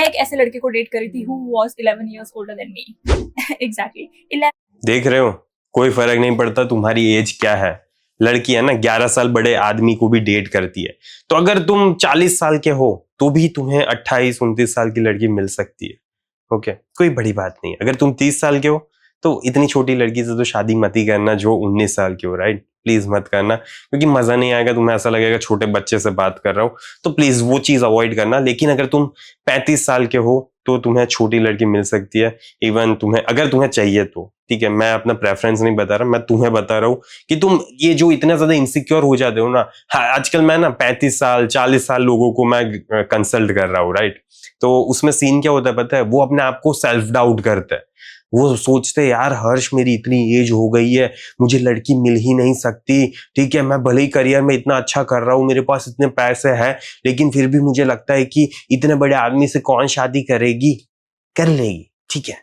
एक ऐसे लड़के को डेट करी थी who was 11 years older than me. Exactly. 11 देख रहे हो, कोई फर्क नहीं पड़ता तुम्हारी एज क्या है। लड़की है ना 11 साल बड़े आदमी को भी डेट करती है। तो अगर तुम 40 साल के हो तो भी तुम्हें 28-29 साल की लड़की मिल सकती है। ओके, कोई बड़ी बात नहीं। अगर तुम 30 साल के हो तो इतनी छोटी लड़की से तो शादी मत ही करना जो 19 साल की हो, राइट? प्लीज मत करना, क्योंकि मजा नहीं आएगा, तुम्हें ऐसा लगेगा छोटे बच्चे से बात कर रहा हूं। तो प्लीज वो चीज अवॉइड करना। लेकिन अगर तुम 35 साल के हो तो तुम्हें छोटी लड़की मिल सकती है, इवन तुम्हें अगर तुम्हें चाहिए तो। ठीक है, मैं अपना प्रेफरेंस नहीं बता रहा, मैं तुम्हें बता रहा हूँ कि तुम ये जो इतना ज्यादा इनसिक्योर हो जाते हो ना। हाँ, आजकल मैं ना 35 साल 40 साल लोगों को मैं कंसल्ट कर रहा हूँ, राइट? तो उसमें सीन क्या होता है पता है? वो अपने आप को सेल्फ डाउट करते हैं। वो सोचते हैं यार हर्ष मेरी इतनी एज हो गई है, मुझे लड़की मिल ही नहीं सकती। ठीक है, मैं भले ही करियर में इतना अच्छा कर रहा हूँ, मेरे पास इतने पैसे हैं, लेकिन फिर भी मुझे लगता है कि इतने बड़े आदमी से कौन शादी करेगी। कर लेगी, ठीक है,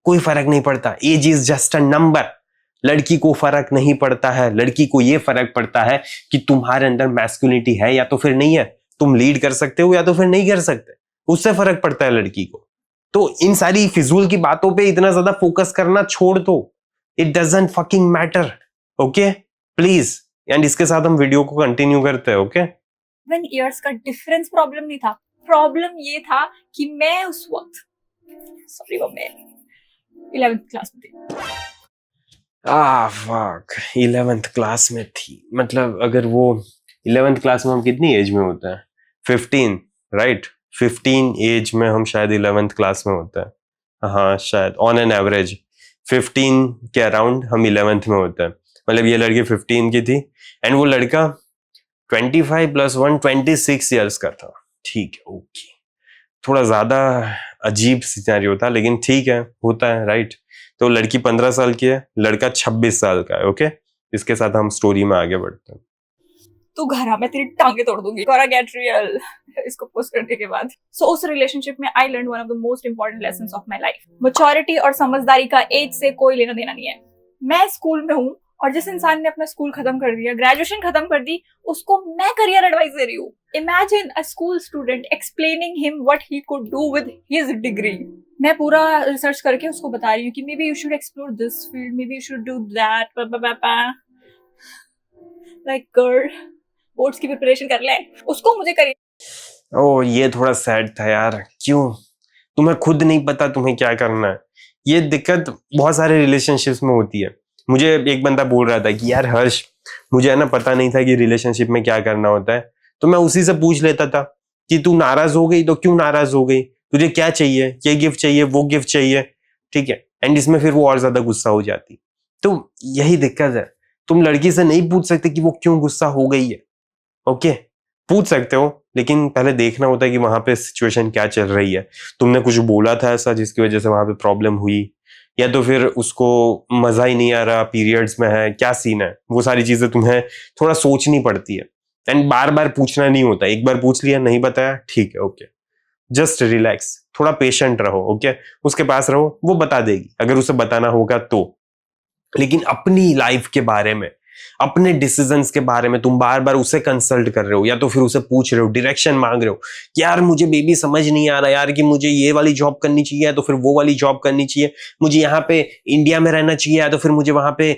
कोई फर्क नहीं पड़ता। Age is just a number. लड़की को फर्क नहीं पड़ता है, लड़की को ये फर्क पड़ता है कि तुम्हारे अंदर मैस्कुलिनिटी है या तो फिर नहीं है, तुम लीड कर सकते हो या तो फिर नहीं कर सकते, उससे फर्क पड़ता है लड़की को। तो इन सारी फिजूल की बातों पे इतना ज्यादा फोकस करना छोड़ दो। It doesn't fucking matter, okay please. And इसके साथ हम वीडियो को कंटिन्यू करते हैं, ओके? 11 years का डिफरेंस प्रॉब्लम नहीं था, प्रॉब्लम ये था कि मैं उस वक्त सॉरी वो मैं 11th क्लास में थी। फक, 11th क्लास में थी। मतलब अगर वो 11th क्लास में हम कितनी एज में होते हैं? 15, राइट? 15 एज में हम शायद 11th क्लास में होते हैं। हाँ शायद, ऑन एन एवरेज 15 के अराउंड हम 11th में होते हैं। मतलब ये लड़की 15 की थी एंड वो लड़का 25 + 1 26 ईयर्स का था। ठीक है, ओके, थोड़ा ज्यादा अजीब सिनेरियो था, लेकिन ठीक है, होता है, राइट? तो लड़की 15 साल की है, लड़का 26 साल का है, ओके? इसके साथ हम स्टोरी में आगे बढ़ते हैं। तू घर आ, मैं तेरी टांगे तोड़ दूंगी। गोरा गेट रियल इसको पोस्ट करने के बाद। सो उस रिलेशनशिप में I learn one of the most important lessons of my life. Maturity और समझदारी का एज से कोई लेना देना नहीं है। मैं स्कूल में हूँ और जिस इंसान ने अपना स्कूल खत्म कर दिया, ग्रेजुएशन खत्म कर दी, उसको मैं करियर एडवाइस दे रही हूँ। Imagine a school student explaining him what he could do with his degree. मैं पूरा रिसर्च करके उसको बता रही हूँ कि may be you should explore this field, may be you should do that, like girl boards की प्रिपरेशन कर ले, उसको मुझे करिए। ओ, ये थोड़ा सैड था यार। क्यों? तुम्हें खुद नहीं पता तुम्हें क्या करना है। ये दिक्कत बहुत सारे रिलेशनशिप्स में होती है। मुझे एक बंदा बोल रहा था कि यार हर्ष, मुझे है ना पता नहीं था कि रिलेशनशिप में क्या करना होता है। तो मैं उसी से पूछ लेता था कि तू नाराज हो गई तो क्यों नाराज हो गई, तुझे क्या चाहिए, ये गिफ्ट चाहिए, वो गिफ्ट चाहिए, ठीक है? एंड इसमें फिर वो और ज्यादा गुस्सा हो जाती। तो यही दिक्कत है, तुम लड़की से नहीं पूछ सकते कि वो क्यों गुस्सा हो गई है। ओके, पूछ सकते हो, लेकिन पहले देखना होता है कि वहां पे सिचुएशन क्या चल रही है। तुमने कुछ बोला था ऐसा जिसकी वजह से वहां पे प्रॉब्लम हुई, या तो फिर उसको मजा ही नहीं आ रहा, पीरियड्स में है, क्या सीन है, वो सारी चीजें तुम्हें थोड़ा सोचनी पड़ती है। एंड बार बार पूछना नहीं होता, एक बार पूछ लिया, नहीं बताया, ठीक है, ओके, जस्ट रिलैक्स, थोड़ा पेशेंट रहो, ओके? उसके पास रहो, वो बता देगी अगर उसे बताना होगा तो। लेकिन अपनी लाइफ के बारे में, अपने डिसीजंस के बारे में तुम बार बार उसे कंसल्ट कर रहे हो, या तो फिर उसे पूछ रहे हो, डायरेक्शन मांग रहे हो कि यार मुझे बेबी समझ नहीं आ रहा यार, कि मुझे ये वाली जॉब करनी चाहिए या तो फिर वो वाली जॉब करनी चाहिए, मुझे यहाँ पे इंडिया में रहना चाहिए या तो फिर मुझे वहां पे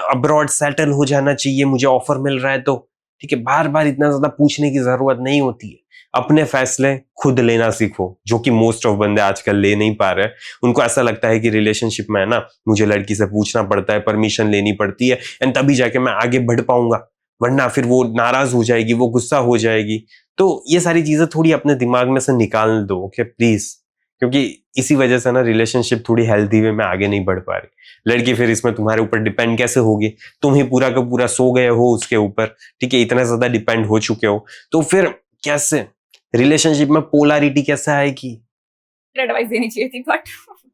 अब्रॉड सेटल हो जाना चाहिए, मुझे ऑफर मिल रहा है तो। ठीक है, बार बार इतना ज्यादा पूछने की जरूरत नहीं होती है। अपने फैसले खुद लेना सीखो, जो कि मोस्ट ऑफ बंदे आजकल ले नहीं पा रहे। उनको ऐसा लगता है कि रिलेशनशिप में है ना मुझे लड़की से पूछना पड़ता है, परमिशन लेनी पड़ती है, एंड तभी जाके मैं आगे बढ़ पाऊंगा, वरना फिर वो नाराज हो जाएगी, वो गुस्सा हो जाएगी। तो ये सारी चीजें थोड़ी अपने दिमाग में से निकाल दो, ओके प्लीज, क्योंकि इसी वजह से ना रिलेशनशिप थोड़ी हेल्थी वे में आगे नहीं बढ़ पा रही। लड़की फिर इसमें तुम्हारे ऊपर डिपेंड कैसे होगी? तुम ही पूरा का पूरा सो गए हो उसके ऊपर, ठीक है, इतना ज्यादा डिपेंड हो चुके हो, तो फिर कैसे रिलेशनशिप में पोलैरिटी कैसे आएगी? एडवाइस देनी चाहिए थी, but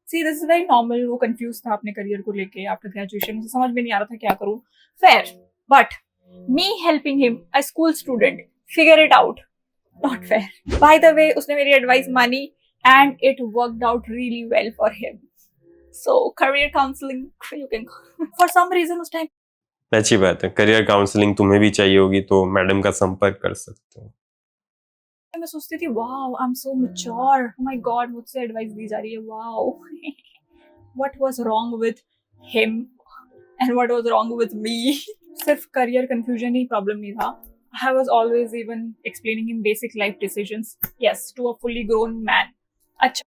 see this is very normal. वो कंफ्यूज था अपने करियर को लेके आफ्टर ग्रेजुएशन, मुझे समझ में नहीं आ रहा था क्या करूं। Fair, but me helping him a school student figure it out, not fair. By the way उसने मेरी एडवाइस मानी and it worked out really well for him. So career counselling you can for some reason उस time. अच्छी बात है, career counselling तुम्हें भी चाहिए होगी तो मैडम का संपर्क कर सकते हो। मैं सोचती थी wow I am so mature, oh my God मुझसे एडवाइस दी जा रही है, wow what was wrong with him and what was wrong with me. सिर्फ करियर कंफ्यूजन ही प्रॉब्लम नहीं था, I was always even explaining him basic life decisions, yes, to a fully grown man. अच्छा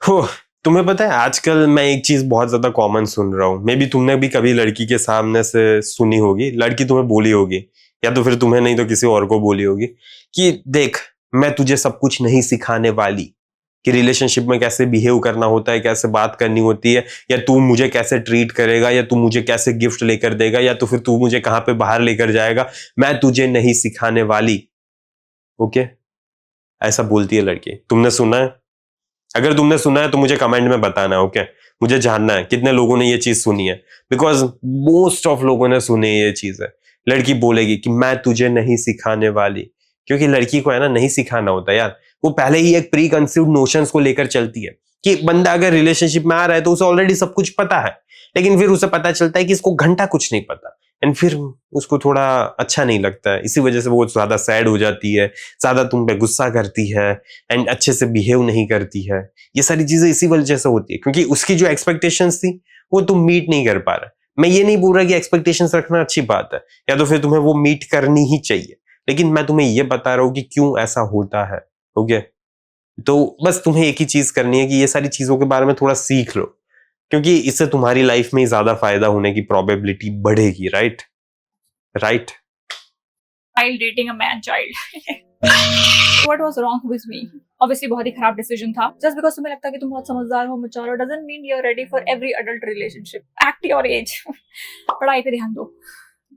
हो, तुम्हें पता है आजकल मैं एक चीज बहुत ज्यादा कॉमन सुन रहा हूँ, मे बी तुमने भी कभी लड़की के सामने से सुनी होगी, लड़की तुम्हें बोली होगी या तो फिर तुम्हें नहीं तो किसी और को बोली होगी कि देख मैं तुझे सब कुछ नहीं सिखाने वाली कि रिलेशनशिप में कैसे बिहेव करना होता है, कैसे बात करनी होती है, या तू मुझे कैसे ट्रीट करेगा, या तू मुझे कैसे गिफ्ट लेकर देगा, या तो फिर तू मुझे कहाँ पे बाहर लेकर जाएगा, मैं तुझे नहीं सिखाने वाली। ओके, ऐसा बोलती है लड़की। तुमने सुना है? अगर तुमने सुना है तो मुझे कमेंट में बताना है। ओके, मुझे जानना है कितने लोगों ने ये चीज सुनी है, बिकॉज मोस्ट ऑफ लोगों ने सुनी है ये चीज है। लड़की बोलेगी कि मैं तुझे नहीं सिखाने वाली, क्योंकि लड़की को है ना नहीं सिखाना होता यार, वो पहले ही एक प्री कंसीव्ड नोशंस को लेकर चलती है कि बंदा अगर रिलेशनशिप में आ रहा है तो उसे ऑलरेडी सब कुछ पता है, लेकिन फिर उसे पता चलता है कि इसको घंटा कुछ नहीं पता, एंड फिर उसको थोड़ा अच्छा नहीं लगता है। इसी वजह से वो ज्यादा सैड हो जाती है, ज्यादा तुम पे गुस्सा करती है, एंड अच्छे से बिहेव नहीं करती है। ये सारी चीजें इसी वजह से होती है क्योंकि उसकी जो एक्सपेक्टेशंस थी वो तुम मीट नहीं कर पा रहे। मैं ये नहीं बोल रहा कि एक्सपेक्टेशंस रखना अच्छी बात है, या तो फिर तुम्हें वो मीट करनी ही चाहिए, लेकिन मैं तुम्हें ये बता रहा हूँ कि क्यों ऐसा होता है। ओके, तो बस तुम्हें एक ही चीज करनी है कि ये सारी चीजों के बारे में थोड़ा सीख लो, क्योंकि इससे तुम्हारी लाइफ में ज्यादा फायदा होने की प्रोबेबिलिटी बढ़ेगी। Right right. while dating a man child. What was wrong with me? Obviously बहुत ही खराब डिसीजन था। Just because तुम्हें लगता है कि तुम बहुत समझदार हो, mature हो, doesn't mean you're ready for every adult relationship. Act your age. पढ़ाई पे ध्यान दो।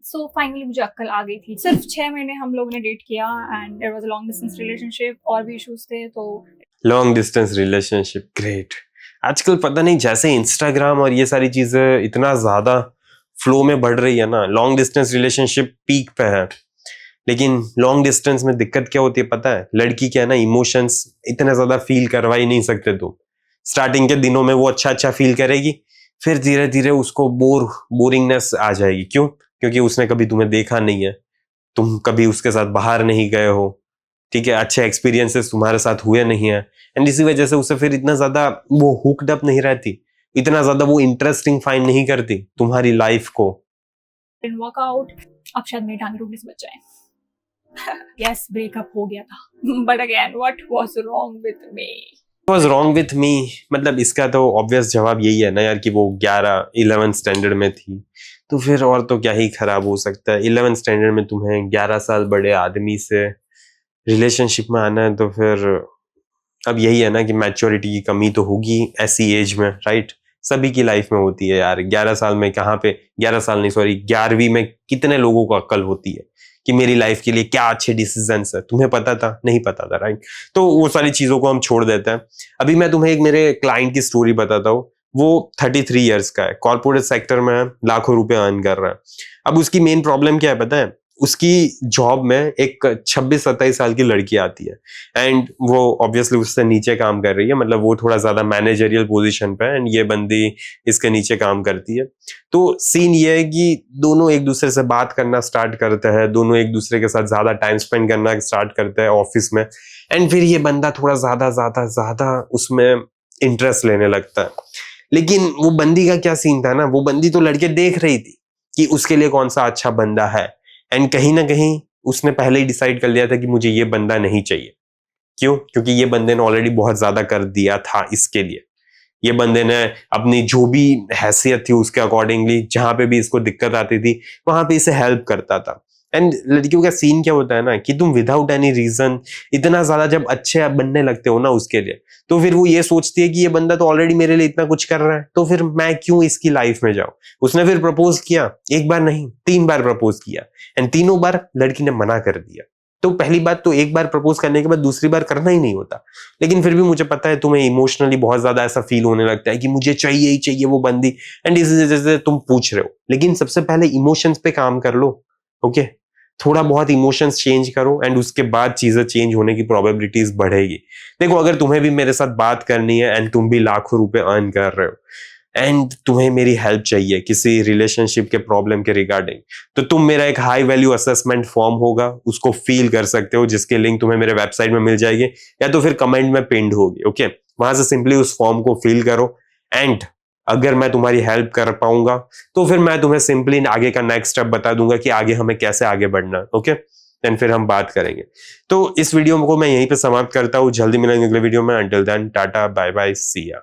So finally मुझे अक्ल आ गई थी। सिर्फ 6 महीने हम लोग ने डेट किया and it was a long distance relationship, और भी इश्यूज थे तो लॉन्ग डिस्टेंस रिलेशनशिप, ग्रेट। आजकल पता नहीं जैसे इंस्टाग्राम और ये सारी चीजें इतना ज्यादा फ्लो में बढ़ रही है ना, लॉन्ग डिस्टेंस रिलेशनशिप पीक पे है। लेकिन लॉन्ग डिस्टेंस में दिक्कत क्या होती है पता है? लड़की क्या है ना, इमोशंस इतने ज्यादा फील करवा ही नहीं सकते तुम। स्टार्टिंग के दिनों में वो अच्छा फील करेगी, फिर धीरे धीरे उसको बोरिंगनेस आ जाएगी। क्यों? क्योंकि उसने कभी तुम्हें देखा नहीं है, तुम कभी उसके साथ बाहर नहीं गए हो, ठीक है, अच्छे एक्सपीरियंसेस तुम्हारे साथ हुए नहीं है, एंड इसी वजह से उसे फिर इतना ज्यादा वो हुक्ड अप नहीं रहती, इतना ज्यादा वो इंटरेस्टिंग फाइंड नहीं करती तुम्हारी लाइफ को। वर्कआउट, अब शायद मेरी टांगे टूटने से बच जाए। यस, ब्रेकअप हो गया था, but again what was wrong with me? Was wrong with me मतलब इसका तो ऑब्वियस जवाब यही है ना यार कि वो 11th स्टैंडर्ड में थी, तो फिर और तो क्या ही खराब हो सकता है। 11th स्टैंडर्ड में तुम्हें 11 साल बड़े आदमी से रिलेशनशिप में आना है, तो फिर अब यही है ना कि मैच्योरिटी की कमी तो होगी ऐसी एज में। राइट, सभी की लाइफ में होती है यार। 11 साल में कहाँ पे, 11 साल नहीं सॉरी 11वीं में कितने लोगों को अक्ल होती है कि मेरी लाइफ के लिए क्या अच्छे डिसीजंस है। तुम्हें पता था? नहीं पता था। राइट, तो वो सारी चीजों को हम छोड़ देते हैं। अभी मैं तुम्हें एक मेरे क्लाइंट की स्टोरी बताता हूँ। वो 33 ईयर्स का है, कॉर्पोरेट सेक्टर में है, लाखों रुपए अर्न कर रहा है। अब उसकी मेन प्रॉब्लम क्या है पता है? उसकी जॉब में एक 26-27 साल की लड़की आती है, एंड वो ऑब्वियसली उससे नीचे काम कर रही है, मतलब वो थोड़ा ज्यादा मैनेजरियल पोजीशन पे है, एंड ये बंदी इसके नीचे काम करती है। तो सीन ये है कि दोनों एक दूसरे से बात करना स्टार्ट करते हैं, दोनों एक दूसरे के साथ ज्यादा टाइम स्पेंड करना स्टार्ट करते हैं ऑफिस में, एंड फिर ये बंदा थोड़ा ज्यादा उसमें इंटरेस्ट लेने लगता है। लेकिन वो बंदी का क्या सीन था ना, वो बंदी तो लड़के देख रही थी कि उसके लिए कौन सा अच्छा बंदा है, एंड कहीं ना कहीं उसने पहले ही डिसाइड कर लिया था कि मुझे ये बंदा नहीं चाहिए। क्यों? क्योंकि ये बंदे ने ऑलरेडी बहुत ज्यादा कर दिया था इसके लिए। ये बंदे ने अपनी जो भी हैसियत थी उसके अकॉर्डिंगली जहां पे भी इसको दिक्कत आती थी वहां पे इसे हेल्प करता था। एंड लड़कियों का सीन क्या होता है ना कि तुम विदाउट एनी रीजन इतना ज्यादा जब अच्छे बनने लगते हो ना उसके लिए, तो फिर वो ये सोचती है कि ये बंदा तो ऑलरेडी मेरे लिए इतना कुछ कर रहा है, तो फिर मैं क्यों इसकी लाइफ में जाऊं। उसने फिर प्रपोज किया, एक बार नहीं 3 बार प्रपोज किया, एंड तीनों बार लड़की ने मना कर दिया। तो पहली बात तो एक बार प्रपोज करने के बाद दूसरी बार करना ही नहीं होता, लेकिन फिर भी मुझे पता है तुम्हें इमोशनली बहुत ज्यादा ऐसा फील होने लगता है कि मुझे चाहिए ही चाहिए वो बंदी, एंड इस वजह से तुम पूछ रहे हो। लेकिन सबसे पहले इमोशंस पे काम कर लो। ओके, थोड़ा बहुत इमोशंस चेंज करो, एंड उसके बाद चीजें चेंज होने की प्रोबेबिलिटीज बढ़ेगी। देखो, अगर तुम्हें भी मेरे साथ बात करनी है एंड तुम भी लाखों रुपए अर्न कर रहे हो, एंड तुम्हें मेरी हेल्प चाहिए किसी रिलेशनशिप के प्रॉब्लम के रिगार्डिंग, तो तुम मेरा एक हाई वैल्यू असेसमेंट फॉर्म होगा उसको फिल कर सकते हो, जिसके लिंक तुम्हें मेरे वेबसाइट में मिल जाएगी या तो फिर कमेंट में पिन्ड होगी। ओके, वहां से सिंपली उस फॉर्म को फिल करो एंड अगर मैं तुम्हारी हेल्प कर पाऊंगा तो फिर मैं तुम्हें सिंपली आगे का नेक्स्ट स्टेप बता दूंगा कि आगे हमें कैसे आगे बढ़ना है। ओके, देन फिर हम बात करेंगे। तो इस वीडियो को मैं यहीं पे समाप्त करता हूँ, जल्दी मिलेंगे अगले वीडियो में। Until then ta-ta bye bye see या।